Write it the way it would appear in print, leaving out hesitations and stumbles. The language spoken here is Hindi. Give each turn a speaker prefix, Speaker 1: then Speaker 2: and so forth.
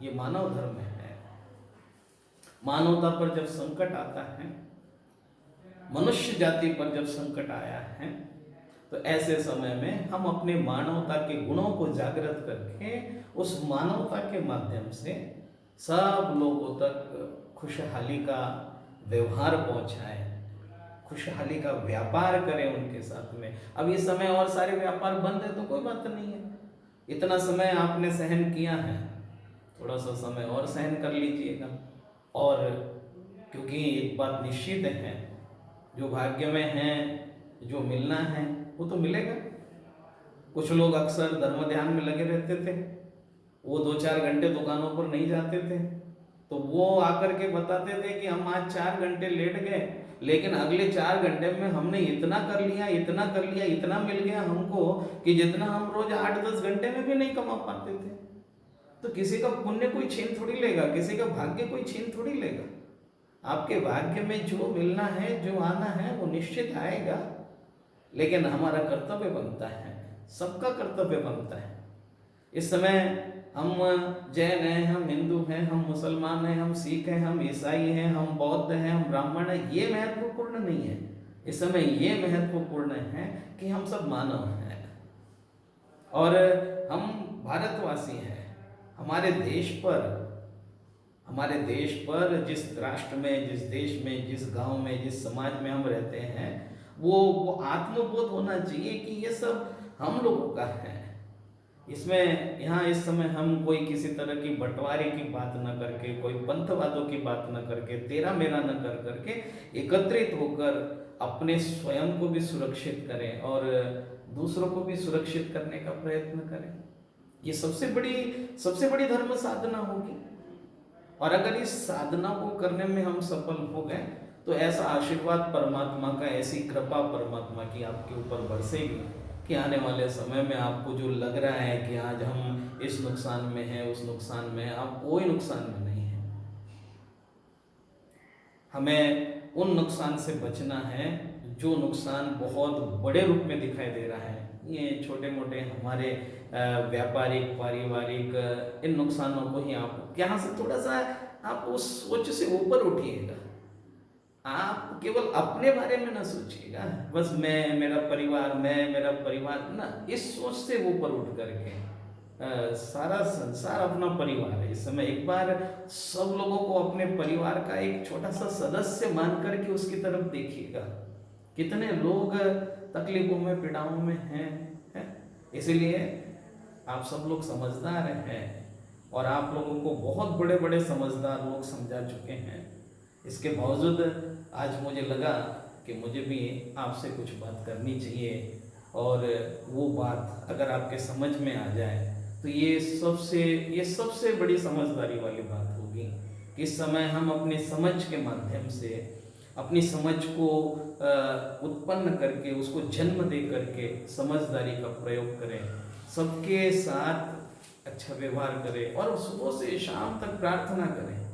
Speaker 1: ये मानव धर्म है। मानवता पर जब संकट आता है, मनुष्य जाति पर जब संकट आया है, तो ऐसे समय में हम अपने मानवता के गुणों को जागृत करके उस मानवता के माध्यम से सब लोगों तक खुशहाली का व्यवहार पहुंचाए, खुशहाली का व्यापार करें उनके साथ में। अब ये समय और सारे व्यापार बंद है तो कोई बात नहीं है, इतना समय आपने सहन किया है, थोड़ा सा समय और सहन कर लीजिएगा। और क्योंकि एक बात निश्चित है, जो भाग्य में है, जो मिलना है वो तो मिलेगा। कुछ लोग अक्सर धर्म ध्यान में लगे रहते थे, वो 2-4 घंटे दुकानों पर नहीं जाते थे, तो वो आकर के बताते थे कि हम आज 4 घंटे लेट गए, लेकिन अगले 4 घंटे में हमने इतना कर लिया, इतना कर लिया, इतना मिल गया हमको कि जितना हम रोज 8-10 घंटे में भी नहीं कमा पाते थे। तो किसी का पुण्य कोई छीन थोड़ी लेगा, किसी का भाग्य कोई छीन थोड़ी लेगा। आपके भाग्य में जो मिलना है, जो आना है, वो निश्चित आएगा। लेकिन हमारा कर्तव्य बनता है, सबका कर्तव्य बनता है। इस समय हम जैन हैं, हम हिंदू हैं, हम मुसलमान हैं, हम सिख हैं, हम ईसाई हैं, हम बौद्ध हैं, हम ब्राह्मण हैं, ये महत्वपूर्ण नहीं है। इस समय ये महत्वपूर्ण है कि हम सब मानव हैं और हम भारतवासी हैं। हमारे देश पर जिस राष्ट्र में, जिस देश में, जिस गांव में, जिस समाज में हम रहते हैं, वो आत्मबोध होना चाहिए कि ये सब हम लोगों का है। इसमें यहाँ इस समय हम कोई किसी तरह की बंटवारे की बात न करके, कोई पंथवादों की बात न करके, तेरा मेरा न कर करके एकत्रित होकर अपने स्वयं को भी सुरक्षित करें और दूसरों को भी सुरक्षित करने का प्रयत्न करें। ये सबसे बड़ी धर्म साधना होगी। और अगर इस साधना को करने में हम सफल हो गए तो ऐसा आशीर्वाद परमात्मा का, ऐसी कृपा परमात्मा की आपके ऊपर बरसेगी कि आने वाले समय में आपको जो लग रहा है कि आज हम इस नुकसान में हैं, उस नुकसान में, आप कोई नुकसान में नहीं है। हमें उन नुकसान से बचना है जो नुकसान बहुत बड़े रूप में दिखाई दे रहा है। ये छोटे मोटे हमारे व्यापारिक, पारिवारिक, इन नुकसानों को ही आप यहाँ से थोड़ा सा आप उस सोच से ऊपर उठिएगा। आप केवल अपने बारे में ना सोचिएगा, बस मैं, मेरा परिवार ना, इस सोच से ऊपर उठ करके सारा संसार अपना परिवार है। इस समय एक बार सब लोगों को अपने परिवार का एक छोटा सा सदस्य मान करके उसकी तरफ देखिएगा। कितने लोग तकलीफों में, पीड़ाओं में हैं। इसीलिए आप सब लोग समझदार हैं और आप लोगों को बहुत बड़े बड़े समझदार लोग समझा चुके हैं। इसके बावजूद आज मुझे लगा कि मुझे भी आपसे कुछ बात करनी चाहिए और वो बात अगर आपके समझ में आ जाए तो ये सबसे बड़ी समझदारी वाली बात होगी कि इस समय हम अपनी समझ के माध्यम से, अपनी समझ को उत्पन्न करके, उसको जन्म दे करके समझदारी का प्रयोग करें, सबके साथ अच्छा व्यवहार करें और सुबह से शाम तक प्रार्थना करें।